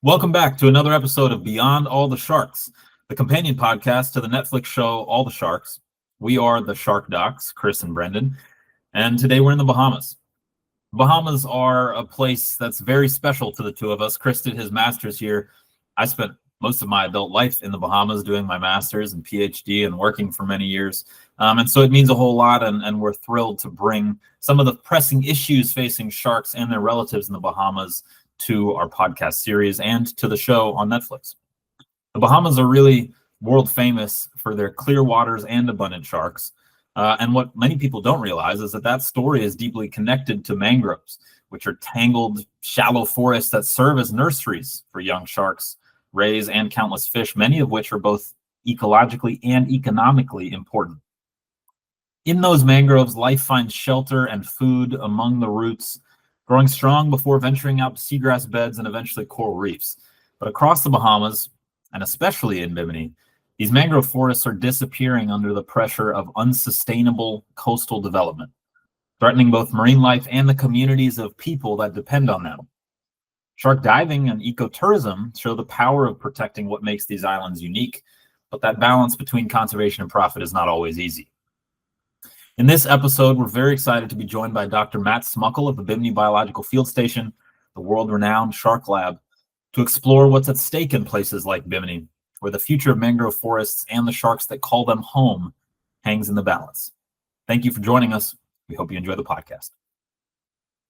Welcome back to another episode of Beyond All the Sharks, the companion podcast to the Netflix show All the Sharks. We are the Shark Docs, Chris and Brendan, and today we're in the Bahamas. Bahamas are a place that's very special to the two of us. Chris did his master's here. I spent most of my adult life in the Bahamas doing my master's and PhD and working for many years. And so it means a whole lot, and we're thrilled to bring some of the pressing issues facing sharks and their relatives in the Bahamas to our podcast series and to the show on Netflix. The Bahamas are really world famous for their clear waters and abundant sharks. And what many people don't realize is that story is deeply connected to mangroves, which are tangled, shallow forests that serve as nurseries for young sharks, rays, and countless fish, many of which are both ecologically and economically important. In those mangroves, life finds shelter and food among the roots, growing strong before venturing out to seagrass beds and eventually coral reefs. But across the Bahamas, and especially in Bimini, these mangrove forests are disappearing under the pressure of unsustainable coastal development, threatening both marine life and the communities of people that depend on them. Shark diving and ecotourism show the power of protecting what makes these islands unique, but that balance between conservation and profit is not always easy. In this episode, we're very excited to be joined by Dr. Matt Smukall of the Bimini Biological Field Station, the world-renowned Shark Lab, to explore what's at stake in places like Bimini, where the future of mangrove forests and the sharks that call them home hangs in the balance. Thank you for joining us. We hope you enjoy the podcast.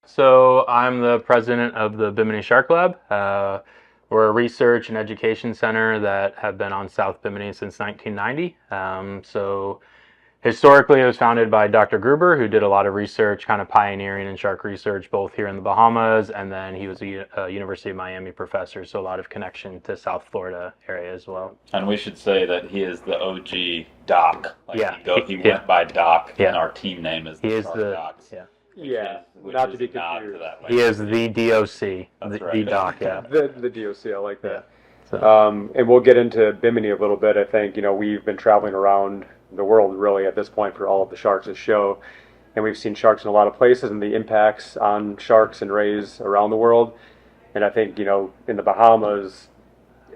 So I'm the president of the Bimini Shark Lab. We're a research and education center that have been on South Bimini since 1990. So historically, it was founded by Dr. Gruber, who did a lot of research, kind of pioneering in shark research, both here in the Bahamas, and then he was a University of Miami professor, so a lot of connection to South Florida area as well. And we should say that he is the OG Doc. He Yeah. went by Doc, Yeah. and our team name is the Shark Docs. Yeah. Not to be confused. He is the DOC, That's the right. Doc, yeah. The DOC, I like that. So, And we'll get into Bimini a little bit. I think, we've been traveling around the world really at this point for all of the sharks' show. And we've seen sharks in a lot of places and the impacts on sharks and rays around the world. And I think, in the Bahamas,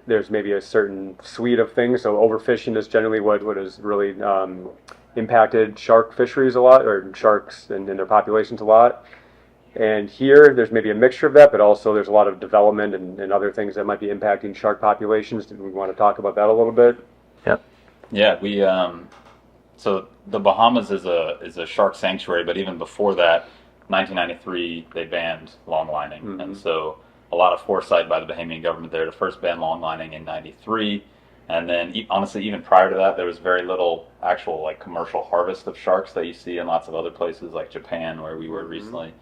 there's maybe a certain suite of things. So overfishing is generally what has really impacted shark fisheries a lot, or sharks and their populations a lot. And here, there's maybe a mixture of that, but also there's a lot of development and other things that might be impacting shark populations. Do we want to talk about that a little bit? Yep. Yeah, we so the Bahamas is a shark sanctuary, but even before that, 1993 they banned longlining, Mm-hmm. and so a lot of foresight by the Bahamian government there to first ban longlining in '93, and then honestly even prior to that there was very little actual commercial harvest of sharks that you see in lots of other places like Japan where we were recently.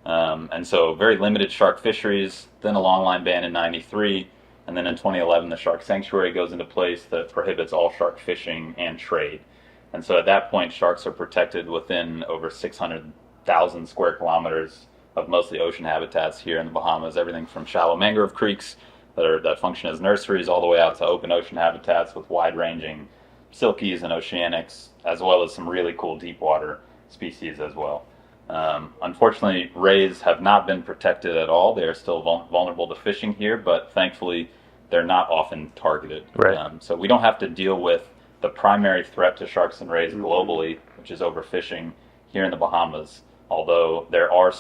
And so very limited shark fisheries, then a longline ban in '93, and then in 2011 the shark sanctuary goes into place that prohibits all shark fishing and trade. And so at that point sharks are protected within over 600,000 square kilometers of mostly ocean habitats here in the Bahamas, everything from shallow mangrove creeks that function as nurseries all the way out to open ocean habitats with wide-ranging silkies and oceanics, as well as some really cool deep water species as well. Unfortunately, rays have not been protected at all. They are still vulnerable to fishing here, but thankfully they're not often targeted. Right. So we don't have to deal with the primary threat to sharks and rays globally, which is overfishing here in the Bahamas, although there's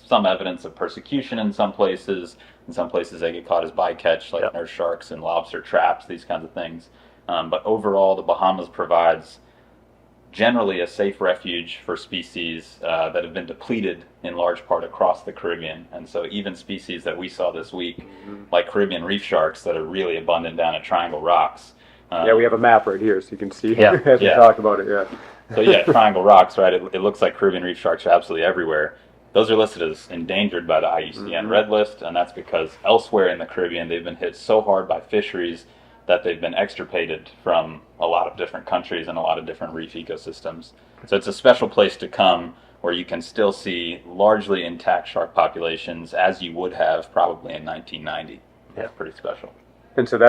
some evidence of persecution in some places. In some places they get caught as bycatch, like nurse sharks and lobster traps, these kinds of things. But overall, the Bahamas provides generally a safe refuge for species that have been depleted in large part across the Caribbean. And so even species that we saw this week, like Caribbean reef sharks that are really abundant down at Triangle Rocks. We have a map right here so you can see Yeah. as we talk about it. Yeah. So Triangle Rocks, right? It looks like Caribbean reef sharks are absolutely everywhere. Those are listed as endangered by the IUCN Red List, and that's because elsewhere in the Caribbean they've been hit so hard by fisheries that they've been extirpated from a lot of different countries and a lot of different reef ecosystems. So it's a special place to come where you can still see largely intact shark populations as you would have probably in 1990. Yeah. Pretty special. And so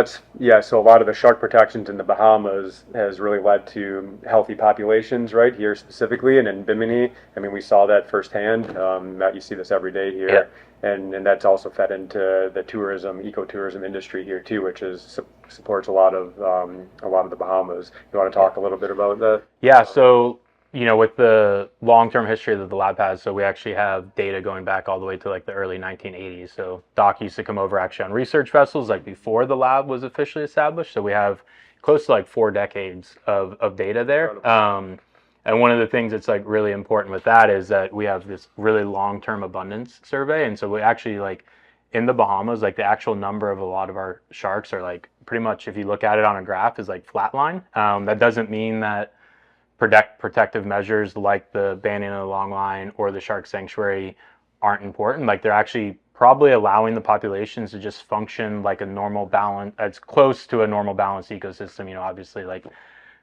so a lot of the shark protections in the Bahamas has really led to healthy populations right here specifically, and in Bimini, I mean, we saw that firsthand. Matt, you see this every day here, and that's also fed into the ecotourism industry here too, which supports a lot of the Bahamas. You want to talk a little bit about that? Yeah, so with the long-term history that the lab has, so we actually have data going back all the way to like the early 1980s. So Doc used to come over actually on research vessels like before the lab was officially established. So we have close to like 4 decades of data there. And one of the things that's like really important with that is that we have this really long-term abundance survey. And so we actually like in the Bahamas, like the actual number of a lot of our sharks are like pretty much, if you look at it on a graph, is like flatline. That doesn't mean that protective measures like the banning of the long line or the shark sanctuary aren't important. Like they're actually probably allowing the populations to just function like a normal balance, as close to a normal balanced ecosystem, obviously like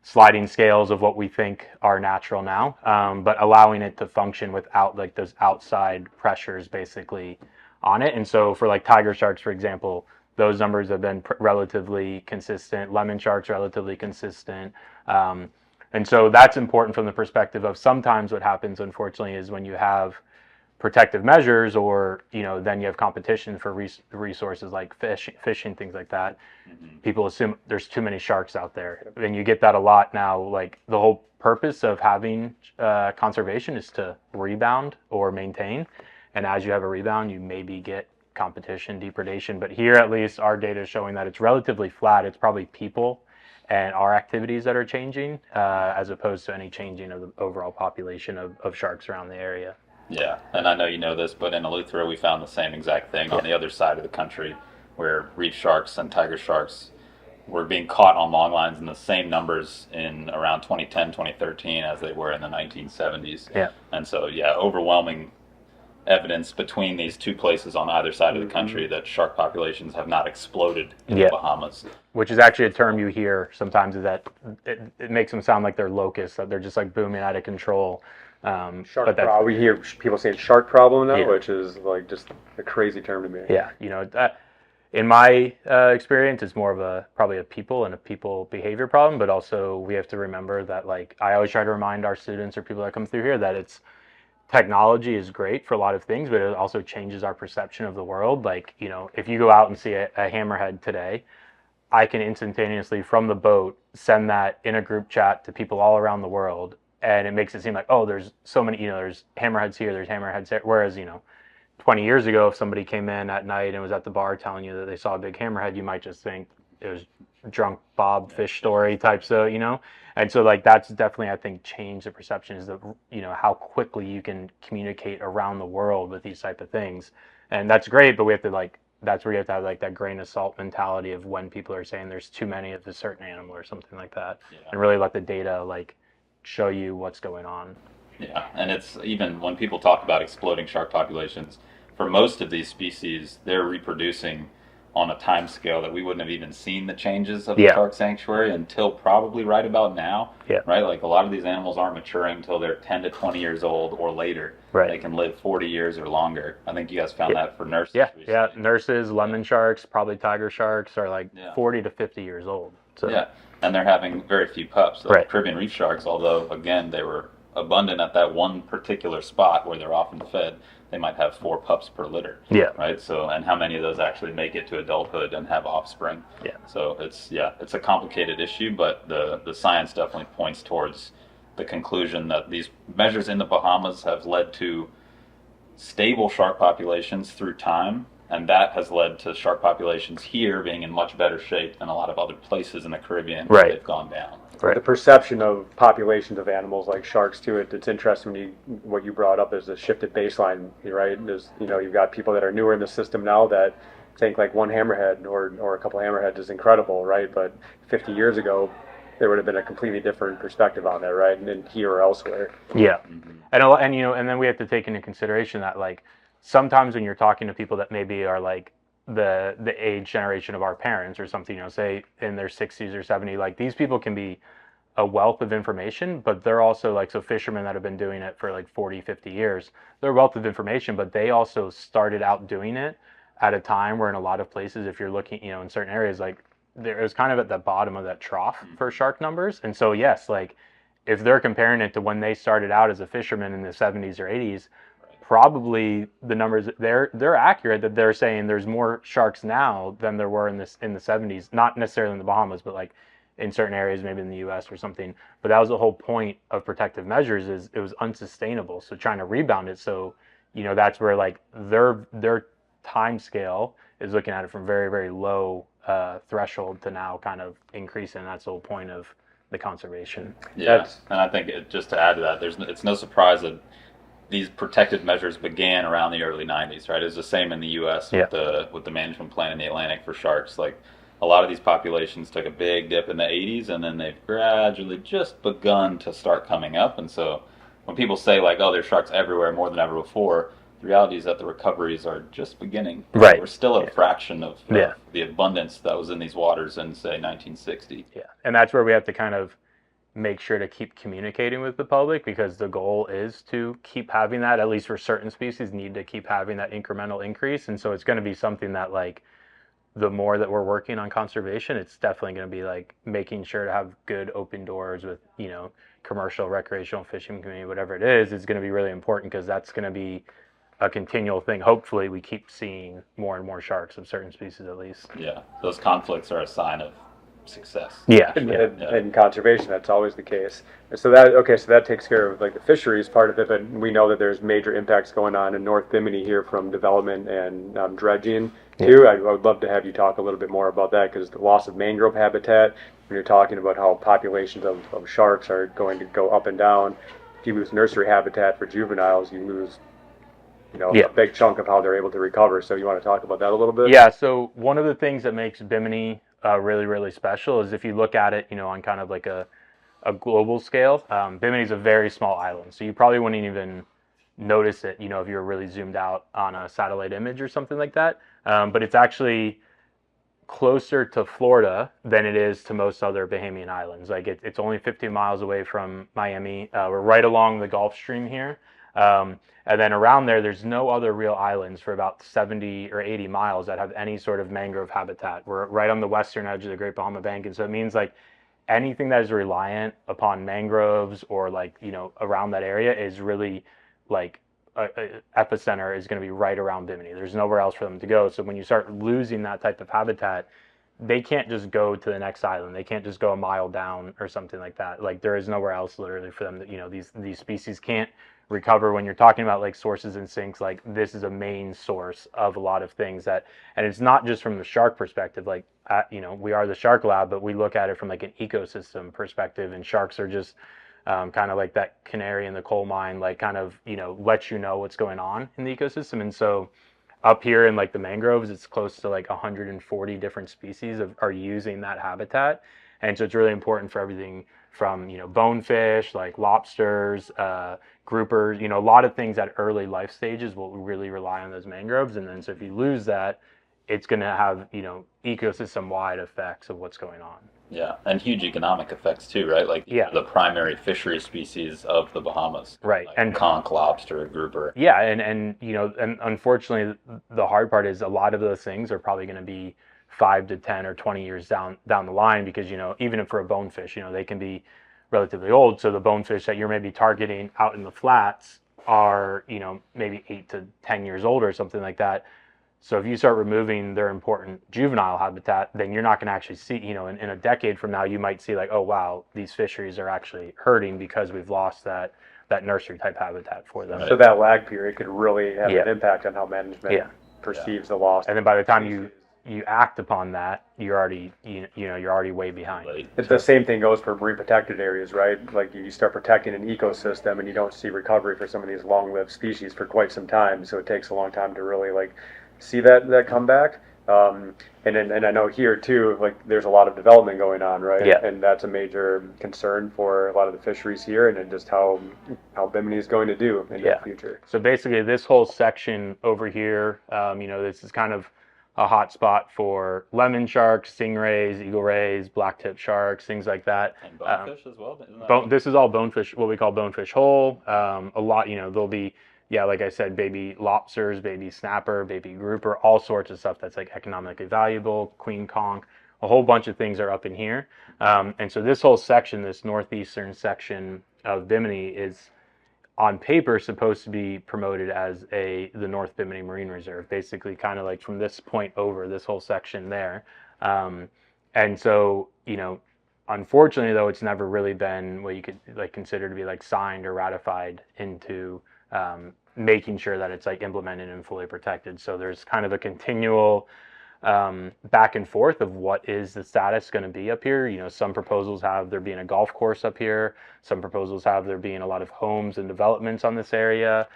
sliding scales of what we think are natural now, but allowing it to function without like those outside pressures basically on it. And so for like tiger sharks, for example, those numbers have been relatively consistent. Lemon sharks relatively consistent. And so that's important from the perspective of sometimes what happens, unfortunately, is when you have protective measures or, then you have competition for resources like fishing, things like that. People assume there's too many sharks out there. And you get that a lot now. Like the whole purpose of having conservation is to rebound or maintain. And as you have a rebound, you maybe get competition, depredation. But here, at least, our data is showing that it's relatively flat. It's probably people and our activities that are changing, as opposed to any changing of the overall population of sharks around the area. Yeah, and I know you know this, but in Eleuthera we found the same exact thing on the other side of the country, where reef sharks and tiger sharks were being caught on long lines in the same numbers in around 2010, 2013 as they were in the 1970s. Yeah. And so, overwhelming evidence between these two places on either side of the country that shark populations have not exploded in the Bahamas. Which is actually a term you hear sometimes, is that it makes them sound like they're locusts, that they're just like booming out of control. Shark problem. We hear people saying shark problem now, which is like just a crazy term to me. Yeah, in my experience, it's more of probably a people behavior problem, but also we have to remember that, like, I always try to remind our students or people that come through here that technology is great for a lot of things, but it also changes our perception of the world. Like, if you go out and see a hammerhead today, I can instantaneously from the boat send that in a group chat to people all around the world, and it makes it seem like, oh, there's so many, there's hammerheads here, there's hammerheads there. Whereas, 20 years ago, if somebody came in at night and was at the bar telling you that they saw a big hammerhead, you might just think it was drunk Bob fish story type. So, and so like that's definitely, I think, changed the perception, is that, how quickly you can communicate around the world with these type of things. And that's great, but we have to that's where you have to have like that grain of salt mentality of when people are saying there's too many of a certain animal or something like that, and really let the data show you what's going on. Yeah, and it's even when people talk about exploding shark populations, for most of these species, they're reproducing on a time scale that we wouldn't have even seen the changes of the shark sanctuary until probably right about now. Yeah. Right? Like a lot of these animals aren't maturing until they're 10 to 20 years old or later. Right. They can live 40 years or longer. I think you guys found that for nurses. Yeah, recently. yeah. Nurses, lemon sharks, probably tiger sharks are 40 to 50 years old. So. Yeah, and they're having very few pups. Right. Caribbean reef sharks, although, again, they were abundant at that one particular spot where they're often fed, they might have 4 pups per litter. Yeah. Right. So, and how many of those actually make it to adulthood and have offspring? Yeah. So it's a complicated issue, but the science definitely points towards the conclusion that these measures in the Bahamas have led to stable shark populations through time, and that has led to shark populations here being in much better shape than a lot of other places in the Caribbean where they've gone down. Right. The perception of populations of animals like sharks too, it's interesting what you brought up is a shifted baseline, right? There's, you've got people that are newer in the system now that think like one hammerhead or a couple hammerheads is incredible, right? But 50 years ago, there would have been a completely different perspective on that, right? And here or elsewhere. Yeah. And then we have to take into consideration that sometimes when you're talking to people that maybe are the age generation of our parents or something, say in their 60s or 70s, these people can be a wealth of information, but they're also so fishermen that have been doing it for 40, 50 years, they're a wealth of information, but they also started out doing it at a time where in a lot of places, if you're looking, in certain areas, like there it was kind of at the bottom of that trough for shark numbers. And so yes, like if they're comparing it to when they started out as a fisherman in the 70s or 80s, probably the numbers they're accurate that they're saying there's more sharks now than there were in the 70s, not necessarily in the Bahamas, but like in certain areas, maybe in the US or something. But that was the whole point of protective measures, is it was unsustainable. So trying to rebound it. So, that's where like their time scale is looking at it from very, very low threshold to now kind of increasing. And that's the whole point of the conservation. Yeah, and I think just to add to that, it's no surprise that these protective measures began around the early 90s, right? It was the same in the U.S. with the management plan in the Atlantic for sharks. Like a lot of these populations took a big dip in the 80s, and then they've gradually just begun to start coming up. And so when people say like, "Oh, there's sharks everywhere, more than ever before," the reality is that the recoveries are just beginning. Right. We're still at a fraction of the abundance that was in these waters in, say, 1960. Yeah, and that's where we have to kind of make sure to keep communicating with the public, because the goal is to keep having that, at least for certain species, need to keep having that incremental increase. And so it's going to be something that, like, the more that we're working on conservation, it's definitely going to be like making sure to have good open doors with, commercial, recreational fishing community, whatever it is going to be really important, because that's going to be a continual thing. Hopefully we keep seeing more and more sharks of certain species, at least. Yeah, those conflicts are a sign of success. In conservation, that's always the case. So that takes care of like the fisheries part of it, but we know that there's major impacts going on in North Bimini here from development and dredging too. I would love to have you talk a little bit more about that, because the loss of mangrove habitat, when you're talking about how populations of sharks are going to go up and down, if you lose nursery habitat for juveniles, you lose a big chunk of how they're able to recover. So you want to talk about that a little bit? Yeah, so one of the things that makes Bimini really, really special is if you look at it, on kind of like a global scale. Bimini's a very small island, so you probably wouldn't even notice it, if you were really zoomed out on a satellite image or something like that. But it's actually closer to Florida than it is to most other Bahamian islands. Like it's only 50 miles away from Miami. We're right along the Gulf Stream here. And then around there's no other real islands for about 70 or 80 miles that have any sort of mangrove habitat. We're right on the western edge of the Great Bahama Bank. And so it means like anything that is reliant upon mangroves or like, around that area is really like a epicenter is going to be right around Bimini. There's nowhere else for them to go. So when you start losing that type of habitat, they can't just go to the next island. They can't just go a mile down or something like that. Like there is nowhere else literally for them that, these species can't recover. When you're talking about like sources and sinks, like this is a main source of a lot of things and it's not just from the shark perspective. Like, we are the Shark Lab, but we look at it from like an ecosystem perspective, and sharks are just kind of like that canary in the coal mine, like kind of, let you know what's going on in the ecosystem. And so up here in like the mangroves, it's close to like 140 different species are using that habitat. And so it's really important for everything from, bonefish, like lobsters, groupers, a lot of things at early life stages will really rely on those mangroves. And then so if you lose that, it's going to have, ecosystem-wide effects of what's going on. Yeah, and huge economic effects too, right? Like the primary fishery species of the Bahamas. Right. Like and conch, lobster, grouper. Yeah, and and unfortunately the hard part is a lot of those things are probably going to be 5 to 10 or 20 years down the line, because even for a bonefish, they can be relatively old. So the bonefish that you're maybe targeting out in the flats are maybe 8 to 10 years old or something like that. So if you start removing their important juvenile habitat, then you're not going to actually see, in a decade from now, you might see like, oh wow, these fisheries are actually hurting because we've lost that nursery type habitat for them. So that lag period could really have an impact on how management perceives the loss. And then by the time you act upon that, you're already you're already way behind. It's the same thing goes for marine protected areas, right? Like you start protecting an ecosystem and you don't see recovery for some of these long-lived species for quite some time. So it takes a long time to really like see that comeback. And I know here too, like there's a lot of development going on, right? Yeah. And that's a major concern for a lot of the fisheries here, and just how Bimini is going to do in the future. So basically, this whole section over here, this is kind of a hot spot for lemon sharks, stingrays, eagle rays, blacktip sharks, things like that. And bonefish as well. This is all bonefish, what we call bonefish hole. A lot, there'll be yeah, like I said, baby lobsters, baby snapper, baby grouper, all sorts of stuff that's like economically valuable, queen conch, a whole bunch of things are up in here. And so this whole section, this northeastern section of Bimini, is on paper supposed to be promoted as the North Bimini Marine Reserve, basically kind of like from this point over, this whole section there. And so, unfortunately though, it's never really been what you could like consider to be like signed or ratified into making sure that it's like implemented and fully protected. So there's kind of a continual back and forth of what is the status going to be up here. Some proposals have there being a golf course up here. Some proposals have there being a lot of homes and developments on this area.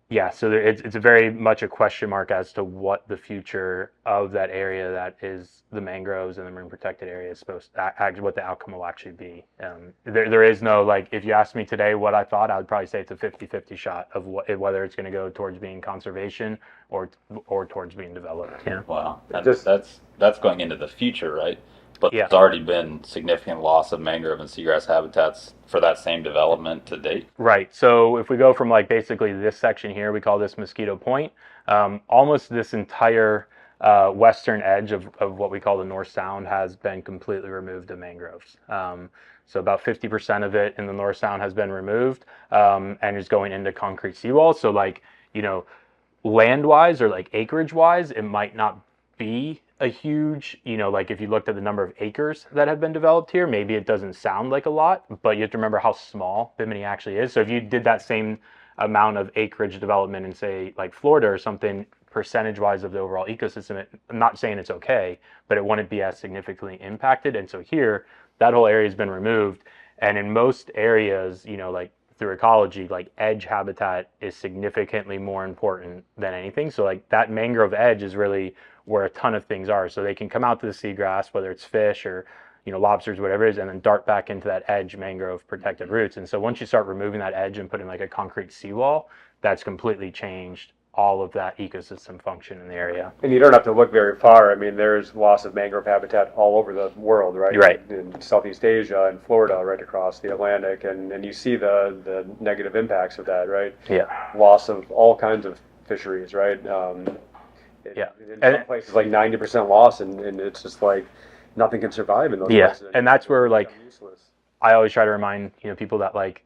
Yeah, so it's very much a question mark as to what the future of that area that is the mangroves and the marine protected area is supposed to, what the outcome will actually be. There is no, like, if you asked me today what I thought, I would probably say it's a 50-50 shot of whether it's going to go towards being conservation or towards being developed. Yeah. Wow, that's going into the future, right? But Yeah. there's already been significant loss of mangrove and seagrass habitats for that same development to date. Right. So if we go from like basically this section here, we call this Mosquito Point, almost this entire western edge of what we call the North Sound has been completely removed of mangroves. So about 50% of it in the North Sound has been removed and is going into concrete seawalls. So like, land-wise or like acreage-wise, it might not be a huge, like if you looked at the number of acres that have been developed here, maybe it doesn't sound like a lot, but you have to remember how small Bimini actually is. So if you did that same amount of acreage development in say like Florida or something, percentage-wise of the overall ecosystem, I'm not saying it's okay, but it wouldn't be as significantly impacted. And so here, that whole area has been removed. And in most areas, like through ecology, like edge habitat is significantly more important than anything. So like that mangrove edge is really where a ton of things are. So they can come out to the seagrass, whether it's fish or lobsters, whatever it is, and then dart back into that edge mangrove protected roots. And so once you start removing that edge and putting like a concrete seawall, that's completely changed all of that ecosystem function in the area. And you don't have to look very far. I mean, there's loss of mangrove habitat all over the world, right? Right. In Southeast Asia and Florida, right across the Atlantic, and you see the negative impacts of that, right? Yeah. Loss of all kinds of fisheries, right? Yeah. In some places, like 90% loss, and it's just like nothing can survive in those places. And that's where like useless. I always try to remind people that like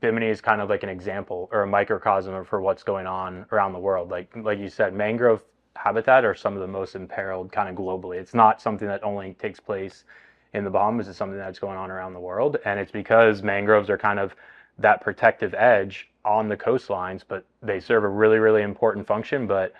Bimini is kind of like an example or a microcosm for what's going on around the world. Like you said, mangrove habitat are some of the most imperiled kind of globally. It's not something that only takes place in the Bahamas. It's something that's going on around the world, and it's because mangroves are kind of that protective edge on the coastlines, but they serve a really, really important function. But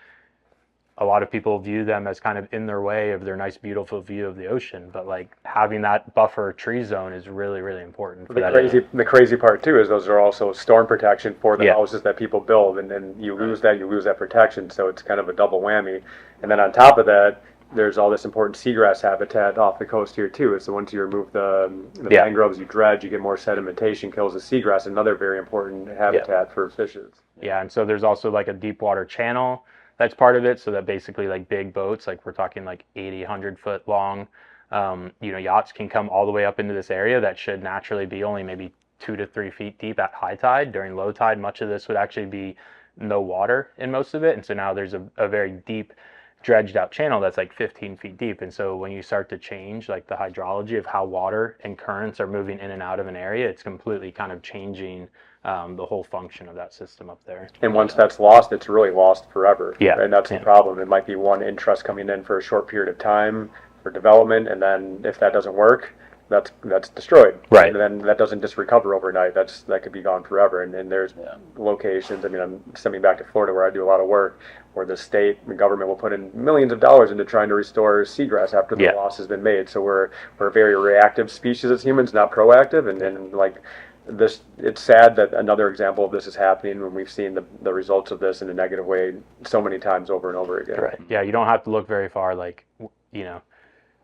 a lot of people view them as kind of in their way of their nice, beautiful view of the ocean. But like having that buffer tree zone is really, really important. For the crazy part too is those are also storm protection for the houses that people build, and then you lose that protection. So it's kind of a double whammy. And then on top of that, there's all this important seagrass habitat off the coast here too. So once you remove the mangroves, you dredge, you get more sedimentation, kills the seagrass, another very important habitat for fishes. Yeah, and so there's also like a deep water channel that's part of it, so that basically like big boats, like we're talking like 80, 100-foot long, yachts can come all the way up into this area that should naturally be only maybe 2 to 3 feet deep at high tide. During low tide, much of this would actually be no water in most of it, and so now there's a very deep dredged out channel that's like 15 feet deep. And so when you start to change like the hydrology of how water and currents are moving in and out of an area, it's completely kind of changing the whole function of that system up there. And once that's lost, it's really lost forever. Yeah. And that's the problem. It might be one interest coming in for a short period of time for development, and then if that doesn't work, that's destroyed. Right. And then that doesn't just recover overnight. That could be gone forever. And there's locations. I mean, I'm sending back to Florida where I do a lot of work, where the state and government will put in millions of dollars into trying to restore seagrass after the loss has been made. So we're a very reactive species as humans, not proactive. And like this, it's sad that another example of this is happening when we've seen the results of this in a negative way so many times over and over again. Right. Yeah, you don't have to look very far. Like, and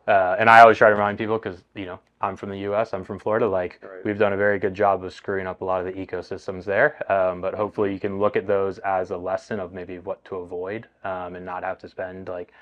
I always try to remind people because, I'm from the U.S., I'm from Florida, we've done a very good job of screwing up a lot of the ecosystems there, but hopefully you can look at those as a lesson of maybe what to avoid and not have to spend like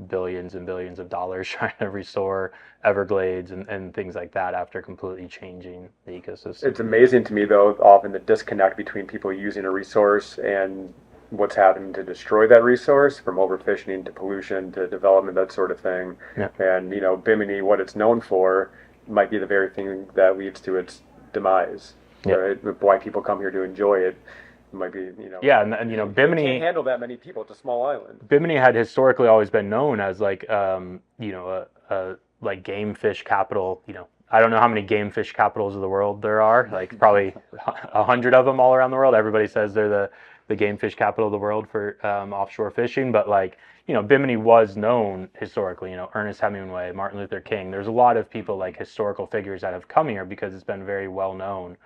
billions and billions of dollars trying to restore Everglades and things like that after completely changing the ecosystem. It's amazing to me, though, often the disconnect between people using a resource and what's happening to destroy that resource, from overfishing to pollution to development, that sort of thing. Yeah. And, Bimini, what it's known for, might be the very thing that leads to its demise. Yeah. Right? Why people come here to enjoy it. It might be, Yeah, and Bimini can't handle that many people. It's a small island. Bimini had historically always been known as like like game fish capital. I don't know how many game fish capitals of the world there are. Like probably 100 of them all around the world. Everybody says they're the game fish capital of the world for offshore fishing. But like Bimini was known historically. Ernest Hemingway, Martin Luther King. There's a lot of people, like historical figures, that have come here because it's been very well known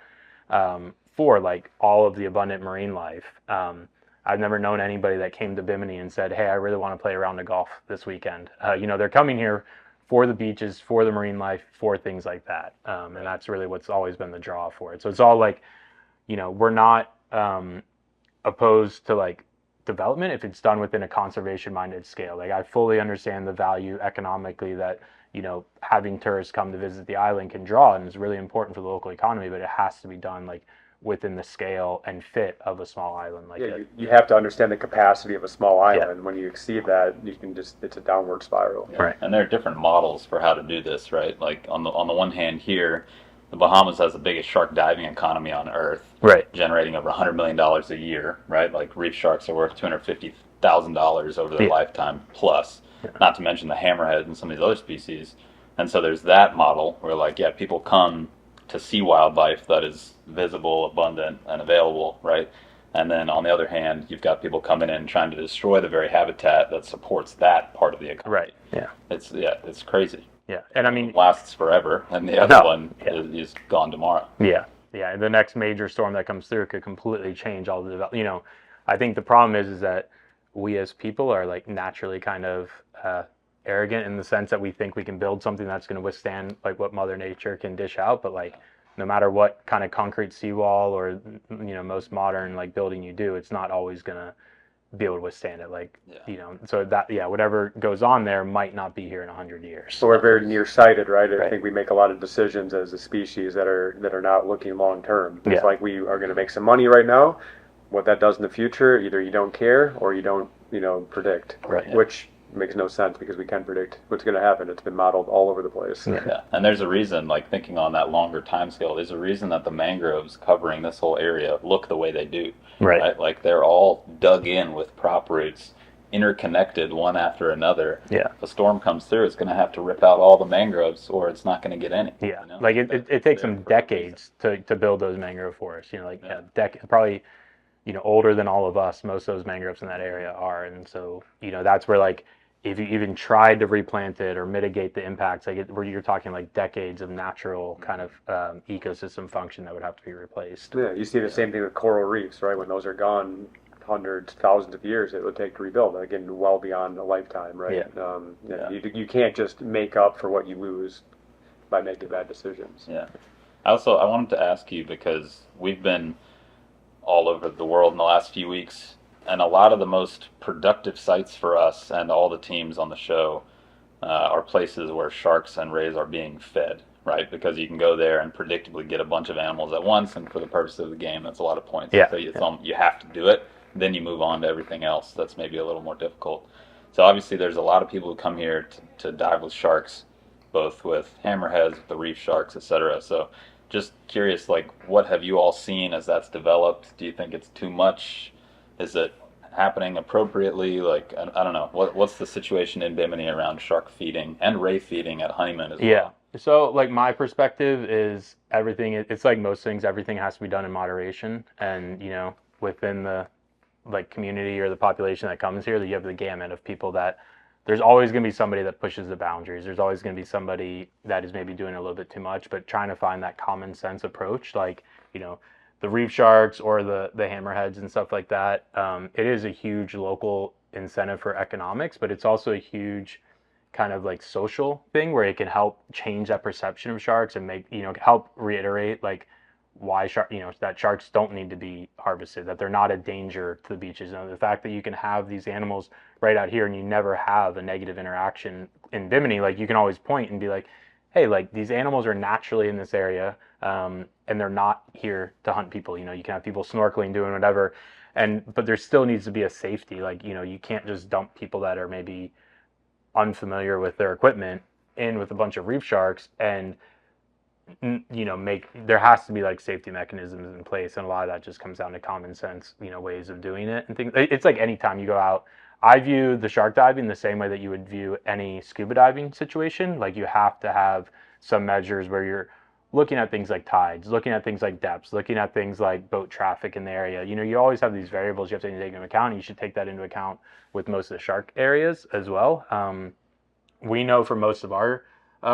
for like all of the abundant marine life. I've never known anybody that came to Bimini and said, "Hey, I really want to play a round of golf this weekend." They're coming here for the beaches, for the marine life, for things like that, and that's really what's always been the draw for it. So it's all like, we're not opposed to like development if it's done within a conservation-minded scale. Like I fully understand the value economically that having tourists come to visit the island can draw, and is really important for the local economy. But it has to be done like within the scale and fit of a small island like it. You have to understand the capacity of a small island. Yeah. When you exceed that, it's a downward spiral. Yeah. Right. And there are different models for how to do this, right? Like on the one hand here, the Bahamas has the biggest shark diving economy on Earth, right, generating over $100 million a year, right? Like reef sharks are worth $250,000 over their lifetime plus, not to mention the hammerheads and some of these other species. And so there's that model where like, people come to see wildlife that is visible, abundant, and available, right? And then on the other hand, you've got people coming in trying to destroy the very habitat that supports that part of the economy. Right. Yeah. It's crazy. Yeah, and I mean, it lasts forever, and the other one is gone tomorrow. Yeah. The next major storm that comes through could completely change all the development. I think the problem is that we as people are like naturally kind of arrogant in the sense that we think we can build something that's going to withstand like what Mother Nature can dish out, but like no matter what kind of concrete seawall or most modern like building you do, it's not always going to be able to withstand it. Like so that whatever goes on there might not be here in 100 years. So we're very nearsighted, right? I think we make a lot of decisions as a species that are not looking long term. It's like we are going to make some money right now. What that does in the future, either you don't care or you don't predict, right? Which makes no sense because we can predict what's going to happen. It's been modeled all over the place. Yeah, and there's a reason, like thinking on that longer time scale, there's a reason that the mangroves covering this whole area look the way they do. Right. Like they're all dug in with prop roots, interconnected one after another. Yeah. If a storm comes through, it's going to have to rip out all the mangroves or it's not going to get any. Yeah. Like it takes them decades to build those mangrove forests. Probably older than all of us. Most of those mangroves in that area are, and so that's where like if you even tried to replant it or mitigate the impacts, like where you're talking like decades of natural kind of ecosystem function that would have to be replaced. Yeah, you see the same thing with coral reefs, right? When those are gone, hundreds, thousands of years it would take to rebuild. Again, well beyond a lifetime, right? Yeah. You can't just make up for what you lose by making bad decisions. Yeah. I wanted to ask you, because we've been all over the world in the last few weeks, and a lot of the most productive sites for us and all the teams on the show are places where sharks and rays are being fed, right? Because you can go there and predictably get a bunch of animals at once, and for the purpose of the game, that's a lot of points. Yeah. So you have to do it, then you move on to everything else that's maybe a little more difficult. So obviously there's a lot of people who come here to dive with sharks, both with hammerheads, the reef sharks, etc. So just curious, like, what have you all seen as that's developed? Do you think it's too much? Is it happening appropriately? Like, I don't know. What's the situation in Bimini around shark feeding and ray feeding at Honeyman as well? Yeah. So, like, my perspective is everything, it's like most things, everything has to be done in moderation. And, within the, like, community or the population that comes here, you have the gamut of people that there's always going to be somebody that pushes the boundaries. There's always going to be somebody that is maybe doing a little bit too much, but trying to find that common sense approach, like, the reef sharks or the hammerheads and stuff like that. It is a huge local incentive for economics, but it's also a huge kind of like social thing where it can help change that perception of sharks and make, help reiterate like why that sharks don't need to be harvested, that they're not a danger to the beaches. And the fact that you can have these animals right out here and you never have a negative interaction in Bimini, like you can always point and be like, hey, like these animals are naturally in this area, and they're not here to hunt people. You can have people snorkeling, doing whatever, but there still needs to be a safety. Like, you can't just dump people that are maybe unfamiliar with their equipment in with a bunch of reef sharks and there has to be like safety mechanisms in place, and a lot of that just comes down to common sense, ways of doing it and things. It's like anytime you go out, I view the shark diving the same way that you would view any scuba diving situation. Like, you have to have some measures where you're looking at things like tides, looking at things like depths, looking at things like boat traffic in the area. You always have these variables you have to take into account, and you should take that into account with most of the shark areas as well. We know from most of our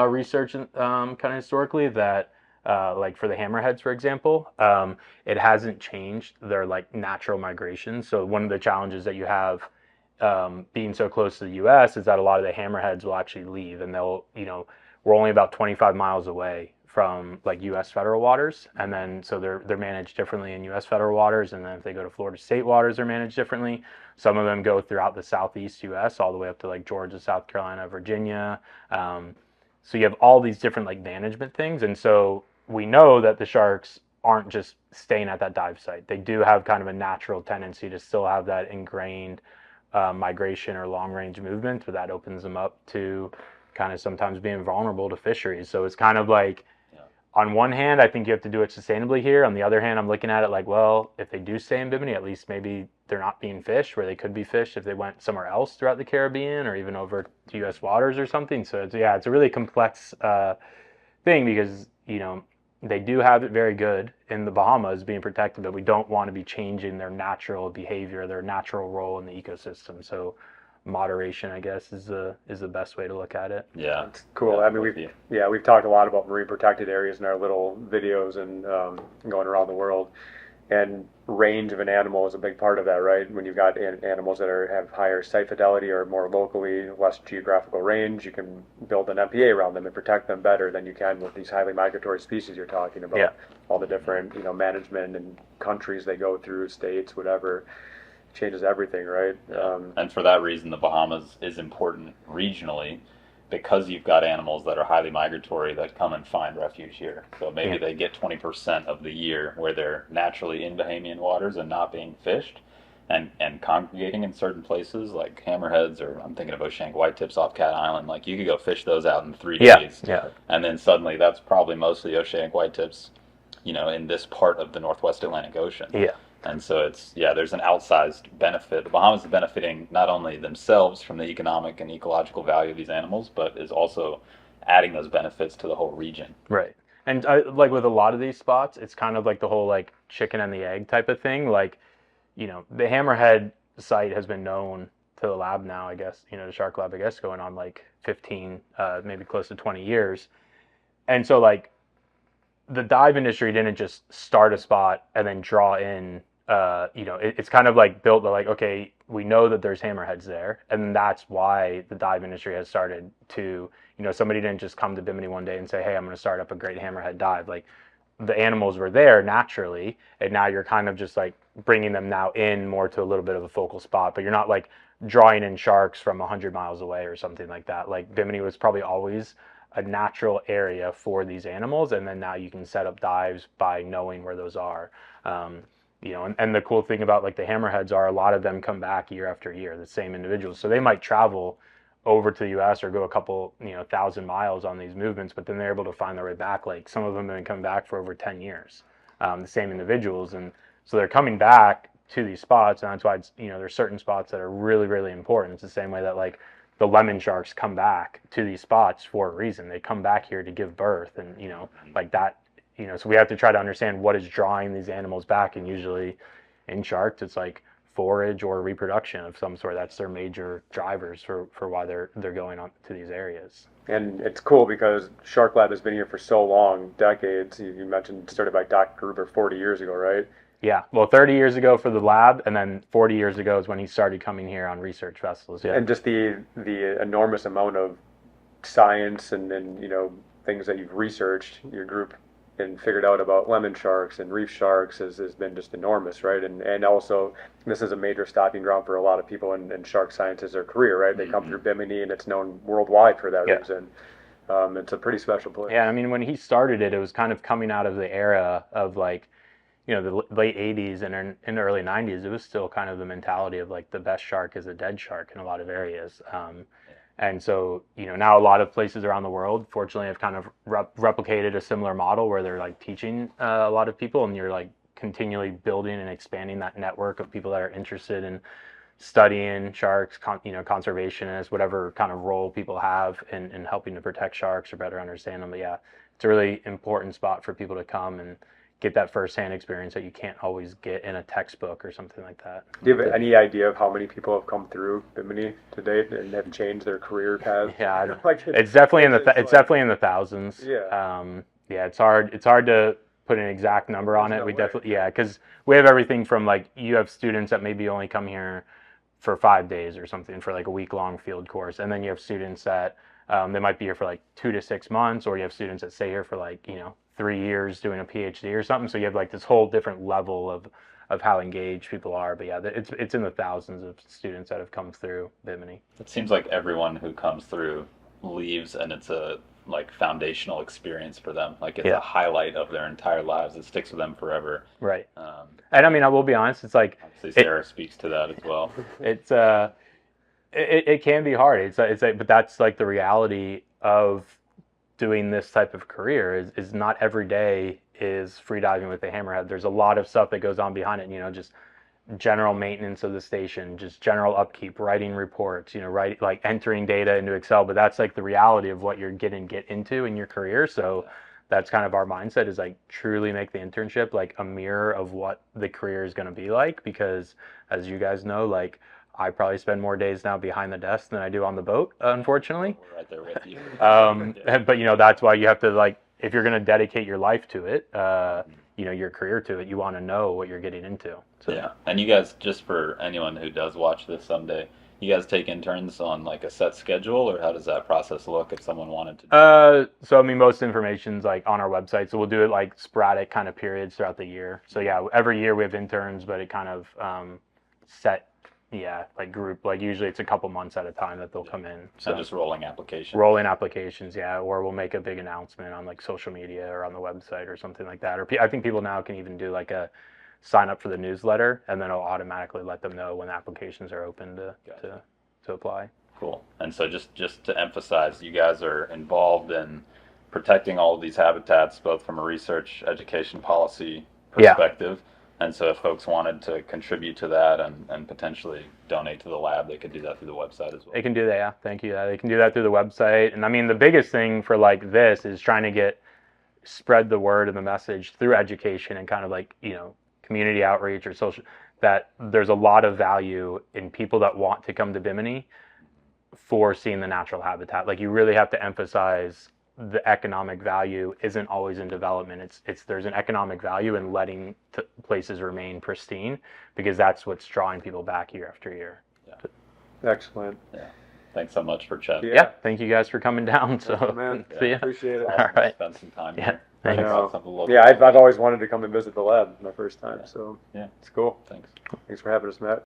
research kind of historically that like for the hammerheads, for example, it hasn't changed their like natural migration. So one of the challenges that you have being so close to the U.S. is that a lot of the hammerheads will actually leave, and we're only about 25 miles away from like U.S. federal waters, and then so they're managed differently in U.S. federal waters, and then if they go to Florida state waters, they're managed differently. Some of them go throughout the southeast U.S. all the way up to like Georgia, South Carolina, Virginia. So you have all these different like management things, and so we know that the sharks aren't just staying at that dive site. They do have kind of a natural tendency to still have that ingrained migration or long range movement, but that opens them up to kind of sometimes being vulnerable to fisheries. So it's kind of like, on one hand, I think you have to do it sustainably here. On the other hand, I'm looking at it like, well, if they do stay in Bimini, at least maybe they're not being fished where they could be fished if they went somewhere else throughout the Caribbean or even over to U.S. waters or something. So it's a really complex thing because, they do have it very good in the Bahamas being protected, but we don't want to be changing their natural behavior, their natural role in the ecosystem. So moderation, I guess, is the best way to look at it. Yeah, that's cool. I mean, we've talked a lot about marine protected areas in our little videos and going around the world, and range of an animal is a big part of that, right? When you've got animals that have higher site fidelity or more locally less geographical range, you can build an MPA around them and protect them better than you can with these highly migratory species you're talking about. Yeah. All the different management and countries they go through, states, whatever. Changes everything, right? Yeah. And for that reason, the Bahamas is important regionally because you've got animals that are highly migratory that come and find refuge here. So maybe they get 20% of the year where they're naturally in Bahamian waters and not being fished and congregating in certain places like hammerheads, or I'm thinking of oceanic whitetips off Cat Island. Like, you could go fish those out in 3 days. Yeah. And then suddenly that's probably mostly oceanic whitetips, in this part of the Northwest Atlantic Ocean. Yeah. And so there's an outsized benefit. The Bahamas is benefiting not only themselves from the economic and ecological value of these animals, but is also adding those benefits to the whole region. Right. And like with a lot of these spots, it's kind of like the whole like chicken and the egg type of thing. Like, the hammerhead site has been known to the lab now, I guess, the Shark Lab, I guess, going on like 15, maybe close to 20 years. And so like the dive industry didn't just start a spot and then draw in it's kind of like built like, okay, we know that there's hammerheads there, and that's why the dive industry has started to, somebody didn't just come to Bimini one day and say, hey, I'm going to start up a great hammerhead dive. Like, the animals were there naturally, and now you're kind of just like bringing them now in more to a little bit of a focal spot, but you're not like drawing in sharks from 100 miles away or something like that. Like, Bimini was probably always a natural area for these animals, and then now you can set up dives by knowing where those are. And the cool thing about like the hammerheads are a lot of them come back year after year, the same individuals. So they might travel over to the U.S. or go a couple, 1,000 miles on these movements, but then they're able to find their way back. Like, some of them have been coming back for over 10 years, the same individuals. And so they're coming back to these spots, and that's why it's, there's certain spots that are really, really important. It's the same way that like the lemon sharks come back to these spots for a reason. They come back here to give birth, and like that. So we have to try to understand what is drawing these animals back, and usually in sharks it's like forage or reproduction of some sort. That's their major drivers for why they're going on to these areas. And it's cool because Shark Lab has been here for so long, decades. You mentioned started by Dr. Gruber 40 years ago, right? Yeah, well, 30 years ago for the lab, and then 40 years ago is when he started coming here on research vessels. Yeah. And just the enormous amount of science and things that you've researched, your group and figured out about lemon sharks and reef sharks has been just enormous, right? And also this is a major stopping ground for a lot of people in shark science as their career, right? They come through Bimini, and it's known worldwide for that reason. It's a pretty special place. Yeah, I mean, when he started it, it was kind of coming out of the era of like, the late 80s and in the early 90s, it was still kind of the mentality of like the best shark is a dead shark in a lot of areas. And so, now a lot of places around the world, fortunately, have kind of replicated a similar model where they're like teaching a lot of people, and you're like continually building and expanding that network of people that are interested in studying sharks, conservationists, whatever kind of role people have in helping to protect sharks or better understand them. But yeah, it's a really important spot for people to come and get that firsthand experience that you can't always get in a textbook or something like that. Do you have any idea of how many people have come through Bimini to date and have changed their career paths? Yeah, it's definitely definitely in the thousands. Yeah. Yeah, it's hard to put an exact number on it. Because we have everything from like you have students that maybe only come here for 5 days or something for like a week-long field course, and then you have students that they might be here for like 2 to 6 months, or you have students that stay here for like 3 years doing a PhD or something. So you have like this whole different level of how engaged people are. But yeah, it's in the thousands of students that have come through Bimini. It seems like everyone who comes through leaves, and it's a like foundational experience for them. Like it's a highlight of their entire lives. It sticks with them forever. Right. And I mean, I will be honest. It's like obviously Sarah speaks to that as well. It's it can be hard. But that's like the reality of doing this type of career is not every day is free diving with the hammerhead. There's a lot of stuff that goes on behind it, just general maintenance of the station, just general upkeep, writing reports, like entering data into Excel. But that's like the reality of what you're get into in your career. So that's kind of our mindset, is like truly make the internship like a mirror of what the career is going to be like, because as you guys know, like I probably spend more days now behind the desk than I do on the boat, unfortunately. We're right there with you. But that's why you have to, like, if you're going to dedicate your life to it, your career to it, you want to know what you're getting into. So yeah, and you guys, just for anyone who does watch this someday, you guys take interns on like a set schedule, or how does that process look if someone wanted to? So I mean, most information's like on our website, so we'll do it like sporadic kind of periods throughout the year. So yeah, every year we have interns, but it kind of set. Yeah, like group, like usually it's a couple months at a time that they'll come in. So just rolling applications. Rolling applications, yeah, or we'll make a big announcement on like social media or on the website or something like that. Or I think people now can even do like a sign up for the newsletter, and then it'll automatically let them know when applications are open to apply. Cool. And so just to emphasize, you guys are involved in protecting all of these habitats, both from a research, education, policy perspective. Yeah. And so if folks wanted to contribute to that and potentially donate to the lab, they could do that through the website as well. They can do that, yeah. Thank you. They can do that through the website. And I mean, the biggest thing for like this is trying to spread the word and the message through education and kind of like, community outreach or social, that there's a lot of value in people that want to come to Bimini for seeing the natural habitat. Like you really have to emphasize the economic value isn't always in development. There's an economic value in letting places remain pristine, because that's what's drawing people back year after year. Yeah. Excellent. Yeah. Thanks so much for chatting. Yeah. Thank you guys for coming down. So man. See ya. Appreciate it. All right. Spend some time Yeah. here. Thanks. Yeah, I've always wanted to come and visit the lab my first time. So yeah, it's cool. Thanks for having us, Matt.